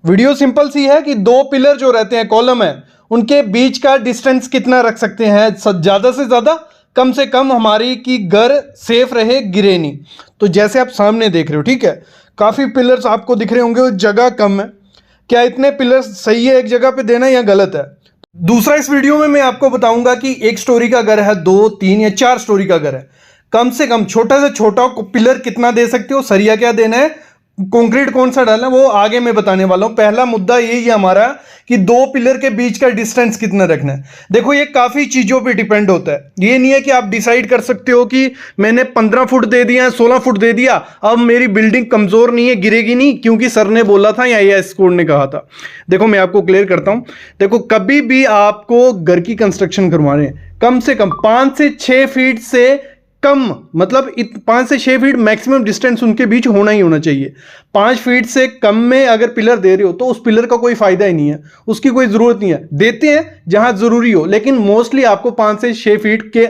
Video simple सी है कि दो पिलर जो रहते हैं, कॉलम है, उनके बीच का डिस्टेंस कितना रख सकते हैं, ज़्यादा से ज़्यादा, कम से कम, हमारी की घर सेफ रहे, गिरे नहीं। तो जैसे आप सामने देख रहे हो, ठीक है, काफ़ी पिलर्स आपको दिख रहे होंगे, जगह कम है। क्या इतने पिलर्स सही है एक जगह पे देना या गलत है? दूसरा, इस वीडियो में मैं आपको बताऊंगा कि एक स्टोरी का घर है, 2, 3 या 4 स्टोरी का घर है, कम से कम छोटा से छोटा पिलर कितना दे सकते हो, सरिया क्या देना है, कंक्रीट कौन सा डालना है, वो आगे मैं बताने वाला हूं। पहला मुद्दा यही है हमारा कि दो पिलर के बीच का डिस्टेंस कितना रखना है। देखो, ये काफी चीजों पे डिपेंड होता है। ये नहीं है कि आप डिसाइड कर सकते हो कि मैंने 15 फुट दे दिया, 16 फुट दे दिया, अब मेरी बिल्डिंग कमजोर नहीं है, गिरेगी नहीं, क्योंकि सर ने बोला था या एआईएस कोड ने कहा था। देखो, मैं आपको क्लियर करता हूं। देखो, कभी भी आपको घर की कंस्ट्रक्शन करवाने कम से कम 5 से 6 फीट से कम, मतलब 5 से 6 फीट मैक्सिमम डिस्टेंस उनके बीच होना ही होना चाहिए। 5 फीट से कम में अगर पिलर दे रहे हो तो उस पिलर का कोई फायदा ही नहीं है, उसकी कोई जरूरत नहीं है। देते हैं जहां जरूरी हो, लेकिन मोस्टली आपको 5 से 6 फीट के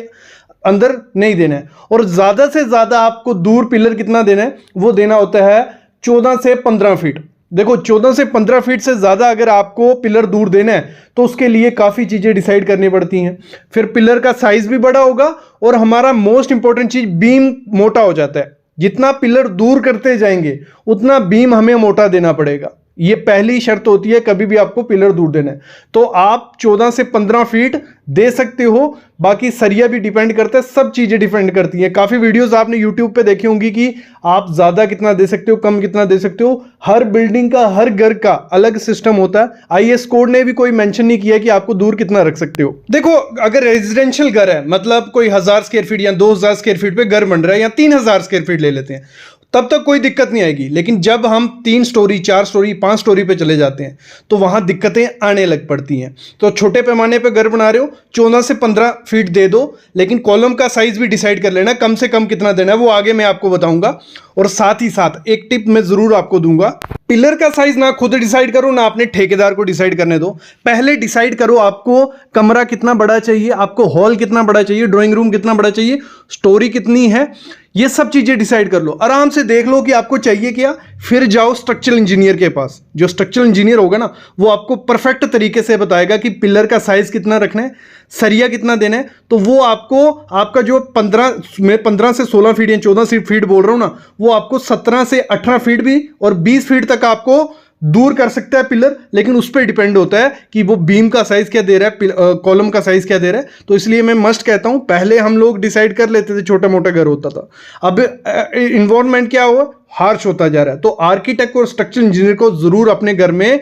अंदर नहीं देना है। और ज्यादा से ज्यादा आपको दूर पिलर कितना देना है, वो देना होता है 14 से 15 फीट। देखो, 14 से 15 फीट से ज्यादा अगर आपको पिलर दूर देना है तो उसके लिए काफी चीजें डिसाइड करनी पड़ती हैं। फिर पिलर का साइज भी बड़ा होगा, और हमारा मोस्ट इंपॉर्टेंट चीज, बीम मोटा हो जाता है। जितना पिलर दूर करते जाएंगे उतना बीम हमें मोटा देना पड़ेगा। ये पहली शर्त होती है कभी भी आपको पिलर दूर देना है। तो आप 14 से 15 फीट दे सकते हो, बाकी सरिया भी डिपेंड करता है, सब चीजें डिपेंड करती हैं। काफी वीडियोस आपने यूट्यूब पे देखी होंगी कि आप ज्यादा कितना दे सकते हो, कम कितना दे सकते हो। हर बिल्डिंग का, हर घर का अलग सिस्टम होता है। आईएस कोड ने भी कोई मेंशन नहीं किया कि आपको दूर कितना रख सकते हो। देखो, अगर रेजिडेंशियल घर है, मतलब कोई 1000 स्क्वायर फीट या 2000 स्क्वायर फीट पे घर बन रहा है, या 3000 स्क्वायर फीट ले लेते हैं, तब तक कोई दिक्कत नहीं आएगी। लेकिन जब हम 3 स्टोरी, 4 स्टोरी, 5 स्टोरी पे चले जाते हैं तो वहां दिक्कतें आने लग पड़ती हैं। तो छोटे पैमाने पे घर बना रहे हो, 14 से 15 फीट दे दो, लेकिन कॉलम का साइज भी डिसाइड कर लेना, कम से कम कितना देना है, वो आगे मैं आपको बताऊंगा। और साथ ही साथ एक टिप मैं जरूर आपको दूंगा, पिलर का साइज ना खुद डिसाइड करो, ना अपने ठेकेदार को डिसाइड करने दो। पहले डिसाइड करो आपको कमरा कितना बड़ा चाहिए, आपको हॉल कितना बड़ा चाहिए, ड्राइंग रूम कितना बड़ा चाहिए, स्टोरी कितनी है, ये सब चीजें डिसाइड कर लो। आराम से देख लो कि आपको चाहिए क्या, फिर जाओ स्ट्रक्चरल इंजीनियर के पास। जो स्ट्रक्चरल इंजीनियर होगा ना, वो आपको परफेक्ट तरीके से बताएगा कि पिलर का साइज कितना रखना है, सरिया कितना देना है। तो वो आपको, आपका जो 15 से 16 फीट या 14 फीट बोल रहा हूं ना, वो आपको 17 से 18 फीट भी और 20 फीट तक आपको दूर कर सकता है पिलर। लेकिन उस पर डिपेंड होता है कि वो बीम का साइज क्या दे रहा है, कॉलम का साइज क्या दे रहा है। तो इसलिए मैं मस्ट कहता हूं, पहले हम लोग डिसाइड कर लेते थे, छोटा मोटा घर होता था। अब इन्वायरमेंट क्या हुआ, हार्श होता जा रहा है। तो आर्किटेक्ट और स्ट्रक्चरल इंजीनियर को जरूर अपने घर में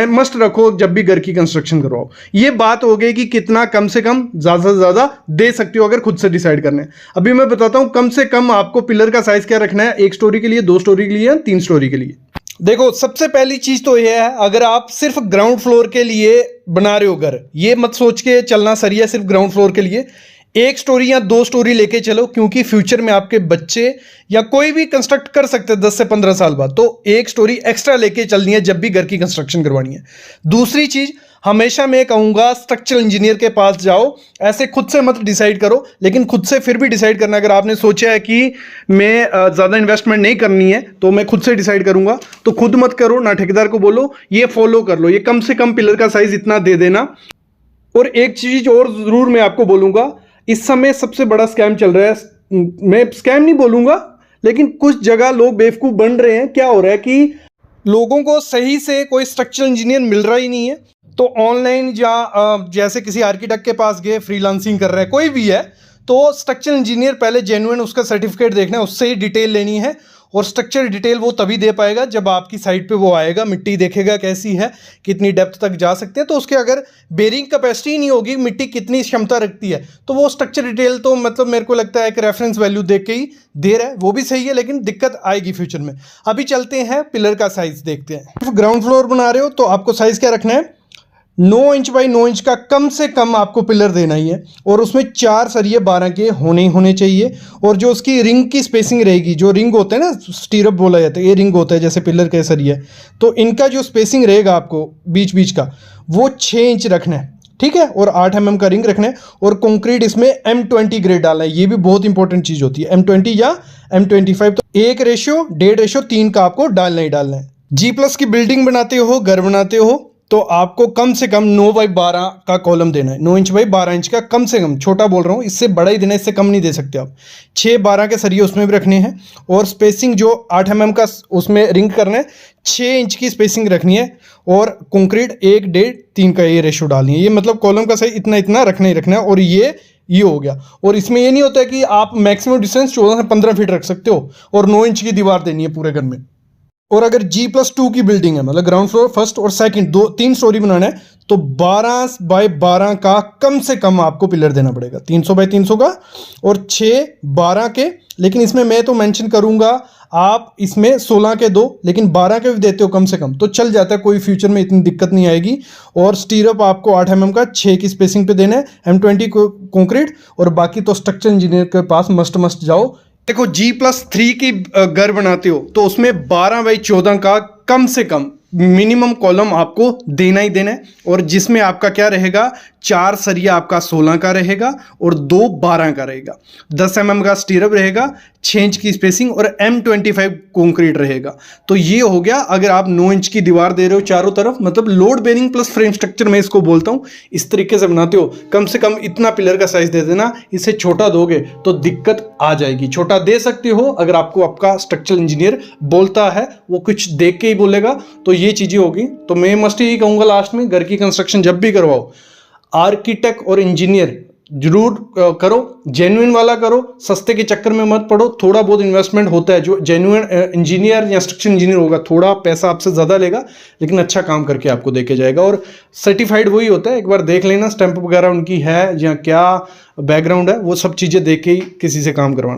मस्ट रखो जब भी घर की कंस्ट्रक्शन करवाओ। ये बात हो गई कि कितना कम से कम, ज्यादा से ज्यादा दे सकते हो अगर खुद से डिसाइड करना है। अभी मैं बताता हूं कम से कम आपको पिलर का साइज क्या रखना है, 1 स्टोरी के लिए, 2 स्टोरी के लिए, 3 स्टोरी के लिए। देखो, सबसे पहली चीज तो यह है, अगर आप सिर्फ ग्राउंड फ्लोर के लिए बना रहे हो घर, ये मत सोच के चलना सरिया सिर्फ ग्राउंड फ्लोर के लिए, 1 स्टोरी या 2 स्टोरी लेके चलो, क्योंकि फ्यूचर में आपके बच्चे या कोई भी कंस्ट्रक्ट कर सकते हैं 10 से 15 साल बाद। तो 1 स्टोरी एक्स्ट्रा लेके चलनी है जब भी घर की कंस्ट्रक्शन करवानी है। दूसरी चीज, हमेशा मैं कहूंगा स्ट्रक्चरल इंजीनियर के पास जाओ, ऐसे खुद से मत डिसाइड करो। लेकिन खुद से फिर भी डिसाइड करना, अगर आपने सोचा है कि मैं ज़्यादा इन्वेस्टमेंट नहीं करनी है तो मैं खुद से डिसाइड करूंगा, तो खुद मत करो, ना ठेकेदार को बोलो, ये फॉलो कर लो, ये कम से कम पिलर का साइज इतना दे देना। और एक चीज और जरूर मैं आपको बोलूंगा, इस समय सबसे बड़ा स्कैम चल रहा है, मैं स्कैम नहीं बोलूंगा, लेकिन कुछ जगह लोग बेवकूफ़ बन रहे हैं। क्या हो रहा है कि लोगों को सही से कोई स्ट्रक्चरल इंजीनियर मिल रहा ही नहीं है, तो ऑनलाइन या जैसे किसी आर्किटेक्ट के पास गए, फ्रीलांसिंग कर रहा है, कोई भी है, तो स्ट्रक्चरल इंजीनियर पहले जेन्युइन उसका सर्टिफिकेट देखना है, उससे ही डिटेल लेनी है। और स्ट्रक्चर डिटेल वो तभी दे पाएगा जब आपकी साइट पे वो आएगा, मिट्टी देखेगा कैसी है, कितनी डेप्थ तक जा सकते हैं। तो उसके अगर बेरिंग कैपेसिटी नहीं होगी, मिट्टी कितनी क्षमता रखती है, तो वो स्ट्रक्चर डिटेल तो मतलब मेरे को लगता है एक रेफरेंस वैल्यू देख के ही दे रहा है, वो भी सही है, लेकिन दिक्कत आएगी फ्यूचर में। अभी चलते हैं पिलर का साइज देखते हैं। ग्राउंड फ्लोर बना रहे हो तो आपको साइज क्या रखना है, 9 इंच बाई 9 इंच का कम से कम आपको पिलर देना ही है, और उसमें 4 सरिये 12 के होने ही होने चाहिए। और जो उसकी रिंग की स्पेसिंग रहेगी, जो रिंग होते हैं ना, स्टीरअप बोला जाता है, ये रिंग होता है जैसे पिलर के सरिये, तो इनका जो स्पेसिंग रहेगा आपको बीच बीच का, वो 6 इंच रखना है, ठीक है। और 8 mm का रिंग रखना है, और कंक्रीट इसमें M20 ग्रेड डालना है। ये भी बहुत इंपॉर्टेंट चीज़ होती है, M20 या M25। तो 1:1.5:3 का आपको डालना ही डालना है। G+ की बिल्डिंग बनाते हो, घर बनाते हो, तो आपको कम से कम 9x12 का कॉलम देना है। 9 इंच बाई 12 इंच का कम से कम, छोटा बोल रहा हूँ, इससे बड़ा ही देना है, इससे कम नहीं दे सकते आप। 6-12 के सरिये उसमें भी रखने हैं और स्पेसिंग जो 8 mm का उसमें रिंग करना है, 6 इंच की स्पेसिंग रखनी है और कंक्रीट 1-1.5-3 का ये रेशो डालनी है। ये मतलब कॉलम का सही इतना इतना रखना ही रखना है। और ये हो गया। और इसमें ये नहीं होता है कि आप मैक्सिमम डिस्टेंस 14 से 15 फीट रख सकते हो और 9 इंच की दीवार देनी है पूरे घर में। और अगर G+2 की बिल्डिंग है, मतलब ग्राउंड फ्लोर, फर्स्ट और सेकंड, 3 स्टोरी बनाना है, तो 12x12 का कम से कम आपको पिलर देना पड़ेगा, 300x300 का और 6-12 के। लेकिन इसमें मैं तो मेंशन करूंगा, आप इसमें 16 के दो, लेकिन 12 के भी देते हो कम से कम तो चल जाता है, कोई फ्यूचर में इतनी दिक्कत नहीं आएगी। और स्टीरअप आपको 8 mm का 6 की स्पेसिंग पे देना है, M20 कंक्रीट। और बाकी तो स्ट्रक्चर इंजीनियर के पास मस्ट जाओ। देखो, G+3 की घर बनाते हो तो उसमें 12x14 का कम से कम मिनिमम कॉलम आपको देना ही देना है। और जिसमें आपका क्या रहेगा, 4 सरिया आपका 16 का रहेगा और 2 12 का रहेगा, 10 mm का स्टीरअप रहेगा, 6 इंच की स्पेसिंग और M25 कंक्रीट रहेगा। तो ये हो गया। अगर आप 9 इंच की दीवार दे रहे हो चारों तरफ, मतलब load bearing plus frame structure मैं इसको बोलता हूँ, इस तरीके से बनाते हो, कम से कम इतना पिलर का साइज दे देना। इससे छोटा दोगे तो दिक्कत आ जाएगी। छोटा दे सकते हो अगर आपको आपका स्ट्रक्चरल इंजीनियर बोलता है, वो कुछ देख के ही बोलेगा, तो ये चीजें होगी। तो मैं मस्ट यही कहूंगा लास्ट में, घर की कंस्ट्रक्शन जब भी करवाओ, आर्किटेक्ट और इंजीनियर जरूर करो, जेन्युइन वाला करो, सस्ते के चक्कर में मत पड़ो। थोड़ा बहुत इन्वेस्टमेंट होता है, जो जेन्युइन इंजीनियर या स्ट्रक्चर इंजीनियर होगा थोड़ा पैसा आपसे ज़्यादा लेगा, लेकिन अच्छा काम करके आपको देके जाएगा। और सर्टिफाइड वही होता है, एक बार देख लेना स्टैंप वगैरह उनकी है या क्या बैकग्राउंड है, वो सब चीज़ें देख के ही किसी से काम करवाना।